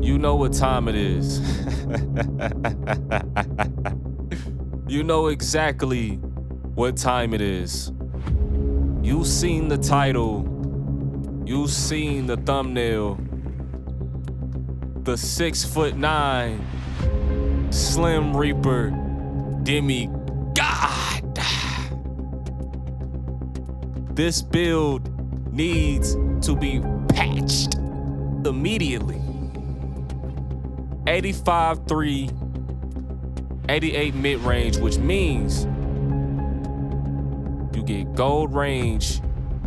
You know what time it is. You know exactly what time it is. You seen the title. You seen the thumbnail. The 6'9" Slim Reaper Demigod. This build needs to be patched immediately. 85-3, 88 mid-range, which means you get gold range,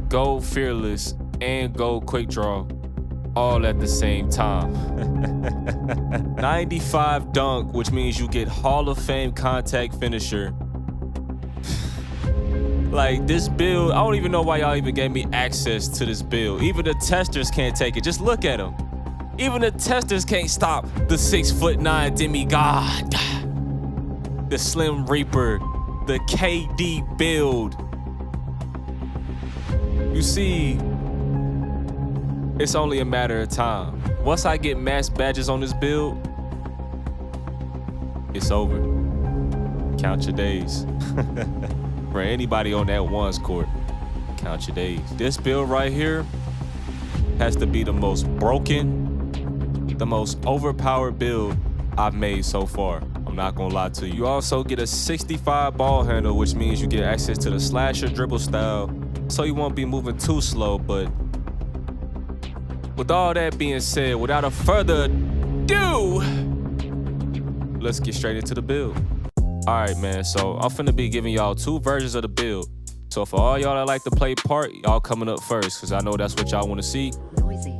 gold fearless, and gold quick draw all at the same time. 95 dunk, which means you get Hall of Fame contact finisher. Like, this build, I don't even know why y'all even gave me access to this build. Even the testers can't take it. Just look at them. Even the testers can't stop the 6'9" Demigod. The Slim Reaper, the KD build. You see, it's only a matter of time. Once I get max badges on this build, it's over. Count your days. For anybody on that ones court, count your days. This build right here has to be the most broken, the most overpowered build I've made so far. I'm not gonna lie to you. You also get a 65 ball handle, which means you get access to the slasher dribble style, so you won't be moving too slow. But with all that being said, without a further ado, let's get straight into the build. All right, man, so I'm finna be giving y'all two versions of the build. So for all y'all that like to play part, y'all coming up first, because I know that's what y'all want to see.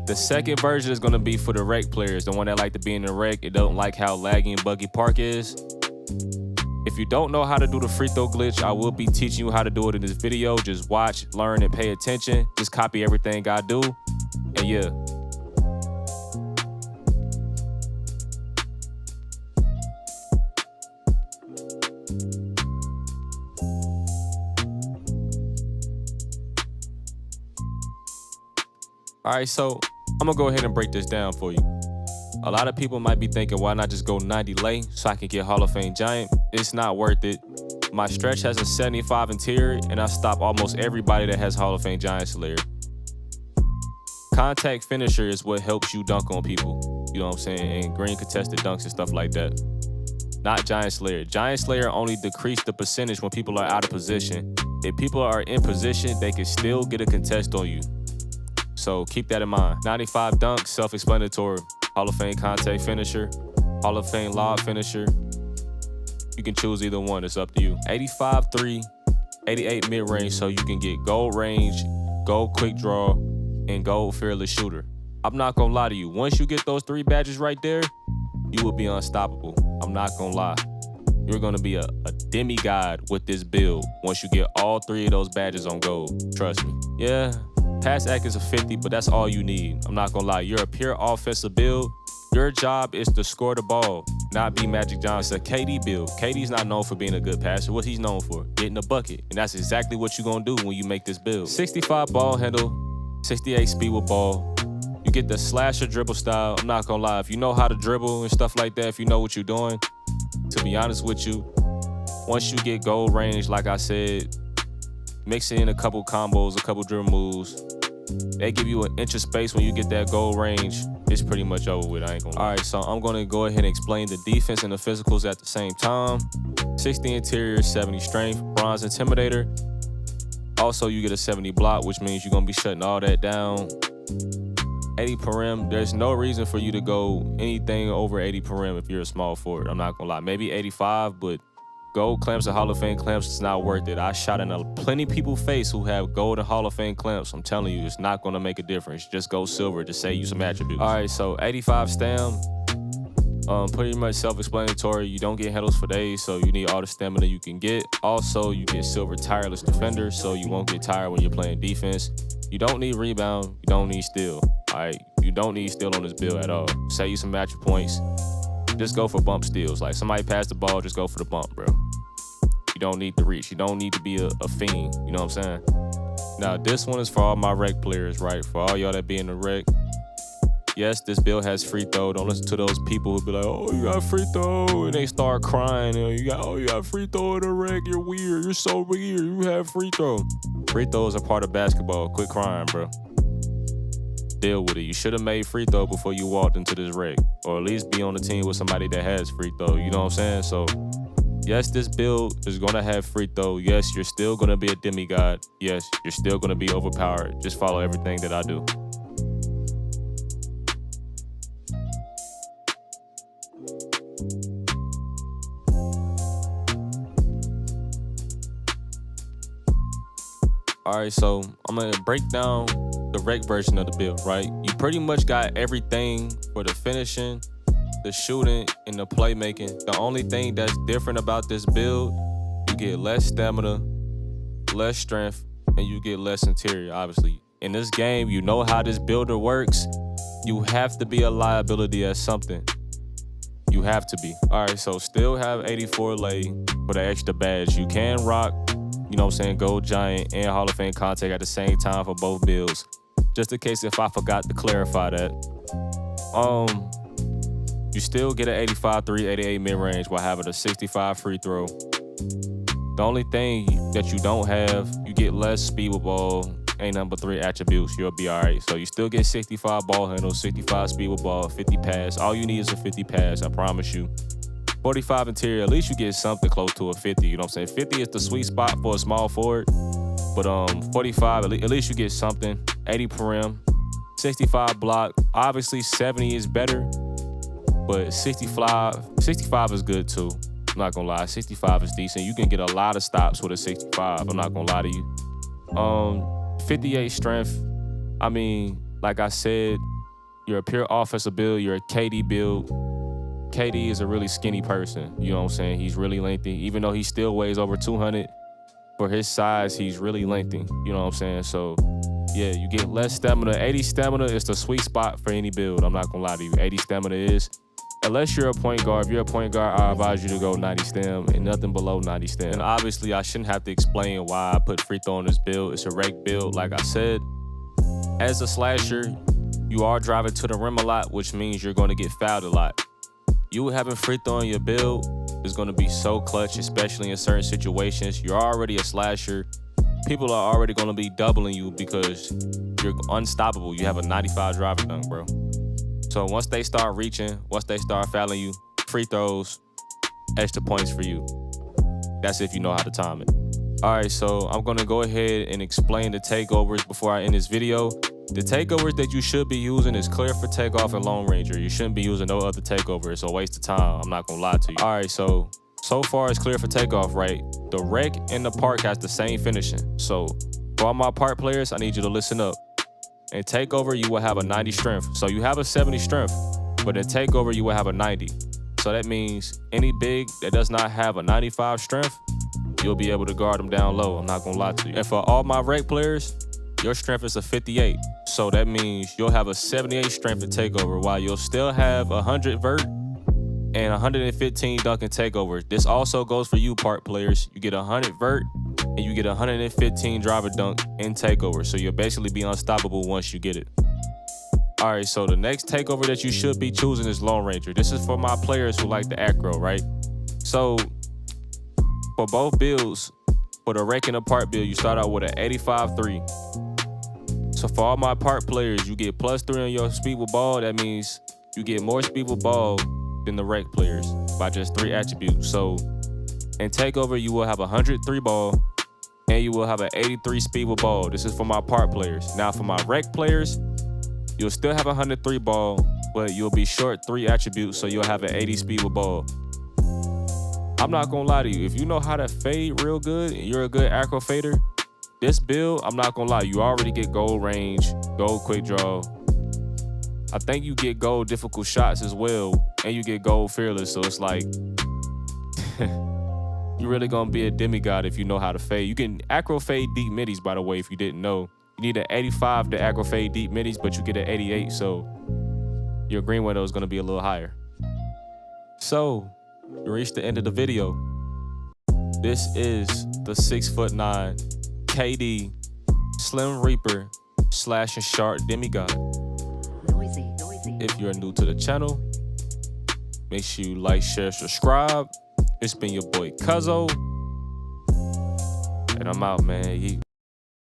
The second version is going to be for the rec players, the one that like to be in the rec and don't like how laggy and buggy park is. If you don't know how to do the free throw glitch, I will be teaching you how to do it in this video. Just watch, learn, and pay attention. Just copy everything I do, and yeah. All right, so I'm gonna go ahead and break this down for you. A lot of people might be thinking, why not just go 90 lay so I can get Hall of Fame Giant? It's not worth it. My stretch has a 75 interior, and I stop almost everybody that has Hall of Fame Giant Slayer. Contact finisher is what helps you dunk on people, you know what I'm saying? And green contested dunks and stuff like that. Not Giant Slayer. Giant Slayer only decrease the percentage when people are out of position. If people are in position, they can still get a contest on you. So keep that in mind. 95 dunk, self-explanatory. Hall of Fame contact finisher, Hall of Fame lob finisher. You can choose either one, it's up to you. 85-3, 88 mid-range, so you can get gold range, gold quick draw, and gold fearless shooter. I'm not gonna lie to you, once you get those three badges right there, you will be unstoppable. I'm not gonna lie. You're gonna be a demigod with this build once you get all three of those badges on gold. Trust me. Yeah. Pass act is a 50, but that's all you need. I'm not gonna lie, you're a pure offensive build. Your job is to score the ball, not be Magic Johnson. It's a KD build. KD's not known for being a good passer. What he's known for? Getting a bucket. And that's exactly what you're gonna do when you make this build. 65 ball handle, 68 speed with ball. You get the slasher dribble style. I'm not gonna lie, if you know how to dribble and stuff like that, if you know what you're doing, to be honest with you, once you get gold range, like I said, mix in a couple combos, a couple dribble moves. They give you an inch of space when you get that goal range. It's pretty much over with, I ain't gonna lie. All right, so I'm gonna go ahead and explain the defense and the physicals at the same time. 60 interior, 70 strength, bronze intimidator. Also, you get a 70 block, which means you're gonna be shutting all that down. 80 perim, there's no reason for you to go anything over 80 perim if you're a small forward. I'm not gonna lie, maybe 85, but gold clamps and Hall of Fame clamps is not worth it. I shot in plenty people's face who have gold and Hall of Fame clamps. I'm telling you, it's not gonna make a difference. Just go silver to save you some attributes. All right, so 85 stam, pretty much self-explanatory. You don't get handles for days, so you need all the stamina you can get. Also, you get silver tireless defender, so you won't get tired when you're playing defense. You don't need rebound, you don't need steal. All right, you don't need steal on this build at all. Save you some match points. Just go for bump steals. Like, somebody pass the ball, just go for the bump, bro. You don't need to reach. You don't need to be a fiend. You know what I'm saying? Now, this one is for all my rec players, right? For all y'all that be in the rec. Yes, this build has free throw. Don't listen to those people who be like, oh, you got free throw, and they start crying. You got free throw in the reg. You're weird. You're so weird. You have free throw. Free throws are part of basketball. Quit crying, bro. Deal with it. You should have made free throw before you walked into this reg, or at least be on the team with somebody that has free throw. You know what I'm saying? So, yes, this build is gonna have free throw. Yes, you're still gonna be a demigod. Yes, you're still gonna be overpowered. Just follow everything that I do. All right, so I'm gonna break down the rec version of the build, right? You pretty much got everything for the finishing, the shooting, and the playmaking. The only thing that's different about this build, you get less stamina, less strength, and you get less interior, obviously. In this game, you know how this builder works. You have to be a liability at something. You have to be. All right, so still have 84 lay for the extra badge. You can rock, you know what I'm saying, Gold Giant and Hall of Fame contact at the same time for both builds. Just in case if I forgot to clarify that. You still get an 85 3, 88 mid-range while having a 65 free throw. The only thing that you don't have, you get less speed with ball, ain't nothing but 3 attributes, you'll be all right. So you still get 65 ball handle, 65 speed with ball, 50 pass. All you need is a 50 pass, I promise you. 45 interior, at least you get something close to a 50, you know what I'm saying? 50 is the sweet spot for a small forward, but 45, at least you get something. 80 perim, 65 block. Obviously 70 is better, but 65 is good too. I'm not gonna lie, 65 is decent. You can get a lot of stops with a 65, I'm not gonna lie to you. 58 strength, I mean, like I said, you're a pure offensive build, you're a KD build. KD is a really skinny person, you know what I'm saying? He's really lengthy, even though he still weighs over 200. For his size, he's really lengthy, you know what I'm saying? So, yeah, you get less stamina. 80 stamina is the sweet spot for any build, I'm not gonna lie to you. 80 stamina is, unless you're a point guard. If you're a point guard, I advise you to go 90 stem and nothing below 90 stem. And obviously, I shouldn't have to explain why I put free throw on this build. It's a rake build, like I said. As a slasher, you are driving to the rim a lot, which means you're gonna get fouled a lot. You having free throw on your build is gonna be so clutch, especially in certain situations. You're already a slasher. People are already gonna be doubling you because you're unstoppable. You have a 95 driving dunk, bro. So once they start reaching, once they start fouling you, free throws, extra points for you. That's if you know how to time it. All right, so I'm gonna go ahead and explain the takeovers before I end this video. The takeovers that you should be using is clear for takeoff and Lone Ranger. You shouldn't be using no other takeover. It's a waste of time. I'm not gonna lie to you. All right, so far it's clear for takeoff, right? The rec and the park has the same finishing. So for all my park players, I need you to listen up. In takeover, you will have a 90 strength. So you have a 70 strength, but in takeover, you will have a 90. So that means any big that does not have a 95 strength, you'll be able to guard them down low. I'm not gonna lie to you. And for all my rec players, your strength is a 58. So that means you'll have a 78 strength in takeover while you'll still have 100 vert and 115 dunk in takeover. This also goes for you park players. You get 100 vert and you get 115 driver dunk in takeover. So you'll basically be unstoppable once you get it. All right, so the next takeover that you should be choosing is Lone Ranger. This is for my players who like the acro, right? So for both builds, for the rec and the park build, you start out with an 85-3. So for all my park players, you get +3 on your speed with ball. That means you get more speed with ball than the rec players by just 3 attributes. So in takeover, you will have 103 ball and you will have an 83 speed with ball. This is for my park players. Now for my rec players, you'll still have 103 ball, but you'll be short 3 attributes, so you'll have an 80 speed with ball. I'm not gonna lie to you, if you know how to fade real good and you're a good acro fader, this build, I'm not gonna lie, you already get gold range, gold quick draw. I think you get gold difficult shots as well, and you get gold fearless, so it's like, you're really gonna be a demigod if you know how to fade. You can acro fade deep middies, by the way, if you didn't know. You need an 85 to acro fade deep middies, but you get an 88, so your green window is gonna be a little higher. So, you reached the end of the video. This is the 6'9" KD Slim Reaper / and Shark Demigod. Noisy. If you're new to the channel, make sure you like, share, subscribe. It's been your boy Cuzzo, and I'm out, man.